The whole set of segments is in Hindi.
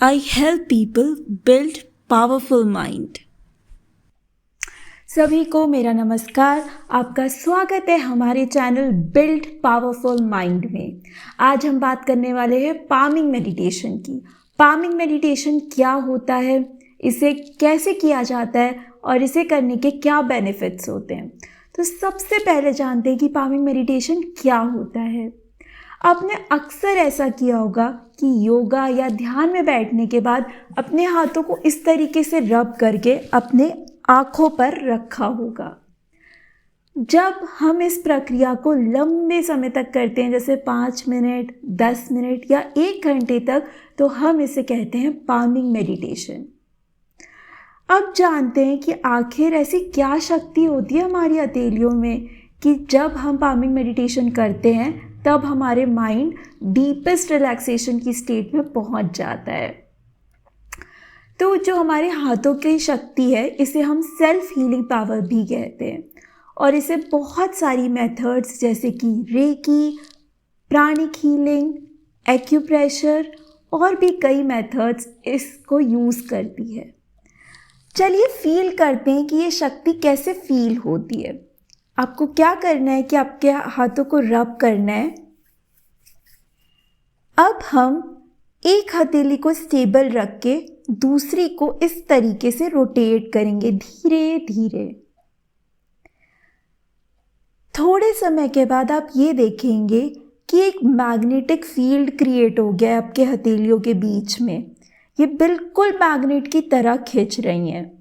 I help people build powerful mind. सभी को मेरा नमस्कार। आपका स्वागत है हमारे चैनल बिल्ड पावरफुल माइंड में। आज हम बात करने वाले हैं पामिंग मेडिटेशन की। पामिंग मेडिटेशन क्या होता है, इसे कैसे किया जाता है और इसे करने के क्या बेनिफिट्स होते हैं। तो सबसे पहले जानते हैं कि पामिंग मेडिटेशन क्या होता है। आपने अक्सर ऐसा किया होगा कि योगा या ध्यान में बैठने के बाद अपने हाथों को इस तरीके से रब करके अपने आँखों पर रखा होगा। जब हम इस प्रक्रिया को लंबे समय तक करते हैं, जैसे 5 मिनट, 10 मिनट या 1 घंटे तक, तो हम इसे कहते हैं पामिंग मेडिटेशन। अब जानते हैं कि आखिर ऐसी क्या शक्ति होती है हमारी हथेलियों में कि जब हम पामिंग मेडिटेशन करते हैं तब हमारे माइंड डीपेस्ट रिलैक्सेशन की स्टेट में पहुंच जाता है। तो जो हमारे हाथों की शक्ति है, इसे हम सेल्फ हीलिंग पावर भी कहते हैं और इसे बहुत सारी मेथड्स जैसे कि रेकी, प्राणिक हीलिंग, एक्यूप्रेशर और भी कई मेथड्स इसको यूज़ करती है। चलिए फील करते हैं कि ये शक्ति कैसे फील होती है। आपको क्या करना है कि आपके हाथों को रब करना है। अब हम एक हथेली को स्टेबल रख के दूसरी को इस तरीके से रोटेट करेंगे धीरे धीरे। थोड़े समय के बाद आप ये देखेंगे कि एक मैग्नेटिक फील्ड क्रिएट हो गया है आपके हथेलियों के बीच में। ये बिल्कुल मैग्नेट की तरह खींच रही हैं।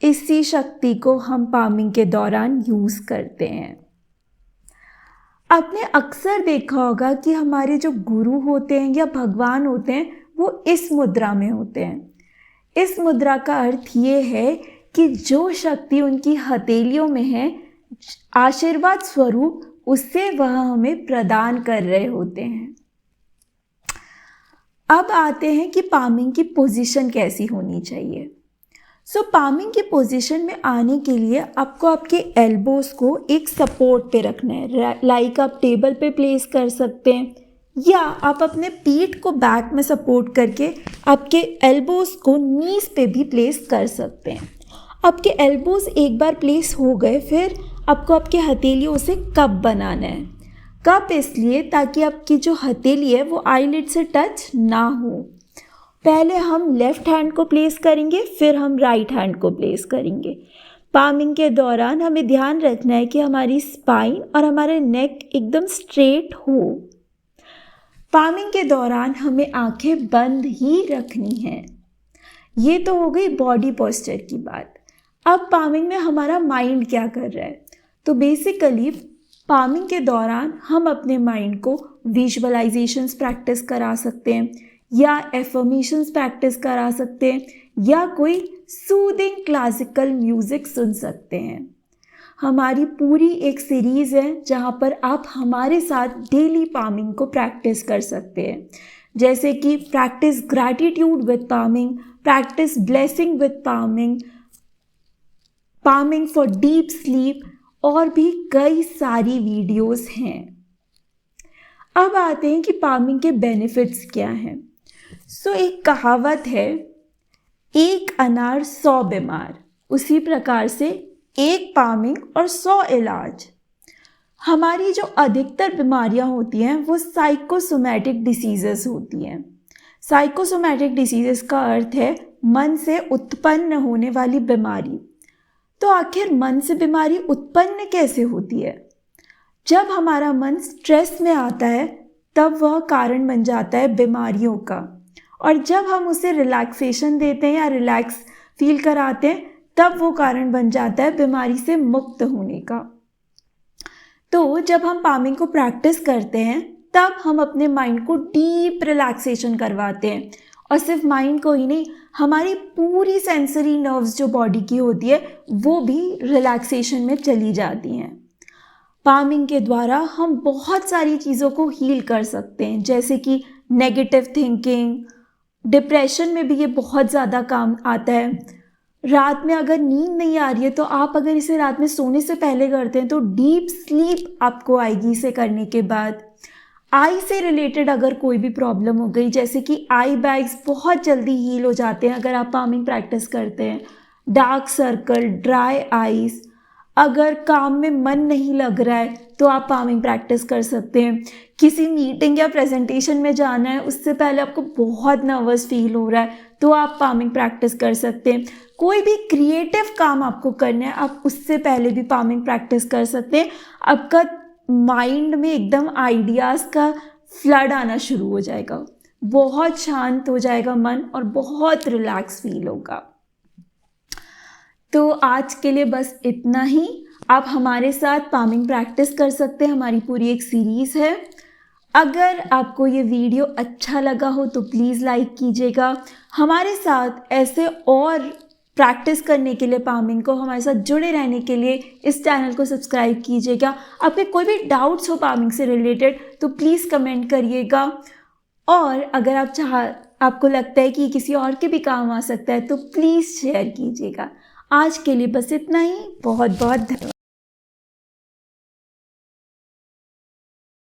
इसी शक्ति को हम पामिंग के दौरान यूज़ करते हैं। आपने अक्सर देखा होगा कि हमारे जो गुरु होते हैं या भगवान होते हैं वो इस मुद्रा में होते हैं। इस मुद्रा का अर्थ ये है कि जो शक्ति उनकी हथेलियों में है, आशीर्वाद स्वरूप उससे वह हमें प्रदान कर रहे होते हैं। अब आते हैं कि पामिंग की पोजीशन कैसी होनी चाहिए। पामिंग की पोजीशन में आने के लिए आपको आपके एल्बोज़ को एक सपोर्ट पे रखना है। लाइक आप टेबल पे प्लेस कर सकते हैं या आप अपने पीठ को बैक में सपोर्ट करके आपके एल्बोज़ को नीज पे भी प्लेस कर सकते हैं। आपके एल्बोज़ एक बार प्लेस हो गए, फिर आपको आपके हथेलियों से कप बनाना है। कप इसलिए ताकि आपकी जो हथेली है वो आईलिड से टच ना हो। पहले हम लेफ़्ट हैंड को प्लेस करेंगे, फिर हम राइट हैंड को प्लेस करेंगे। पामिंग के दौरान हमें ध्यान रखना है कि हमारी स्पाइन और हमारा नेक एकदम स्ट्रेट हो। पामिंग के दौरान हमें आंखें बंद ही रखनी हैं। ये तो हो गई बॉडी पोस्चर की बात। अब पामिंग में हमारा माइंड क्या कर रहा है। तो बेसिकली पामिंग के दौरान हम अपने माइंड को विजुअलाइजेशंस प्रैक्टिस करा सकते हैं या एफर्मेशंस प्रैक्टिस करा सकते हैं या कोई सूदिंग क्लासिकल म्यूज़िक सुन सकते हैं। हमारी पूरी एक सीरीज़ है जहाँ पर आप हमारे साथ डेली पामिंग को प्रैक्टिस कर सकते हैं, जैसे कि practice gratitude with palming, practice blessing with palming, palming for deep sleep और भी कई सारी वीडियोस हैं। अब आते हैं कि पामिंग के बेनिफिट्स क्या हैं। एक कहावत है, एक अनार 100 बीमार, उसी प्रकार से एक पामिंग और 100 इलाज। हमारी जो अधिकतर बीमारियां होती हैं वो साइकोसोमैटिक डिसीजेस होती हैं। साइकोसोमैटिक डिसीजेस का अर्थ है मन से उत्पन्न होने वाली बीमारी। तो आखिर मन से बीमारी उत्पन्न कैसे होती है। जब हमारा मन स्ट्रेस में आता है तब वह कारण बन जाता है बीमारियों का, और जब हम उसे रिलैक्सेशन देते हैं या रिलैक्स फील कराते हैं तब वो कारण बन जाता है बीमारी से मुक्त होने का। तो जब हम पामिंग को प्रैक्टिस करते हैं तब हम अपने माइंड को डीप रिलैक्सेशन करवाते हैं, और सिर्फ माइंड को ही नहीं, हमारी पूरी सेंसरी नर्व्स जो बॉडी की होती है वो भी रिलैक्सेशन में चली जाती हैं। पामिंग के द्वारा हम बहुत सारी चीज़ों को हील कर सकते हैं, जैसे कि नेगेटिव थिंकिंग, डिप्रेशन में भी ये बहुत ज़्यादा काम आता है। रात में अगर नींद नहीं आ रही है तो आप अगर इसे रात में सोने से पहले करते हैं तो डीप स्लीप आपको आएगी इसे करने के बाद। आई से रिलेटेड अगर कोई भी प्रॉब्लम हो गई, जैसे कि आई बैग्स बहुत जल्दी हील हो जाते हैं अगर आप पामिंग प्रैक्टिस करते हैं, डार्क सर्कल, ड्राई आइज, अगर काम में मन नहीं लग रहा है तो आप पामिंग प्रैक्टिस कर सकते हैं। किसी मीटिंग या प्रेजेंटेशन में जाना है, उससे पहले आपको बहुत नर्वस फील हो रहा है तो आप पामिंग प्रैक्टिस कर सकते हैं। कोई भी क्रिएटिव काम आपको करना है, आप उससे पहले भी पामिंग प्रैक्टिस कर सकते हैं। आपका माइंड में एकदम आइडियाज़ का फ्लड आना शुरू हो जाएगा, बहुत शांत हो जाएगा मन और बहुत रिलैक्स फील होगा। तो आज के लिए बस इतना ही। आप हमारे साथ पामिंग प्रैक्टिस कर सकते हैं, हमारी पूरी एक सीरीज़ है। अगर आपको ये वीडियो अच्छा लगा हो तो प्लीज़ लाइक कीजिएगा। हमारे साथ ऐसे और प्रैक्टिस करने के लिए, पामिंग को हमारे साथ जुड़े रहने के लिए इस चैनल को सब्सक्राइब कीजिएगा। आपके कोई भी डाउट्स हो पामिंग से रिलेटेड तो प्लीज़ कमेंट करिएगा। और अगर आपको लगता है कि किसी और के भी काम आ सकता है तो प्लीज़ शेयर कीजिएगा। आज के लिए बस इतना ही। बहुत बहुत धन्यवाद।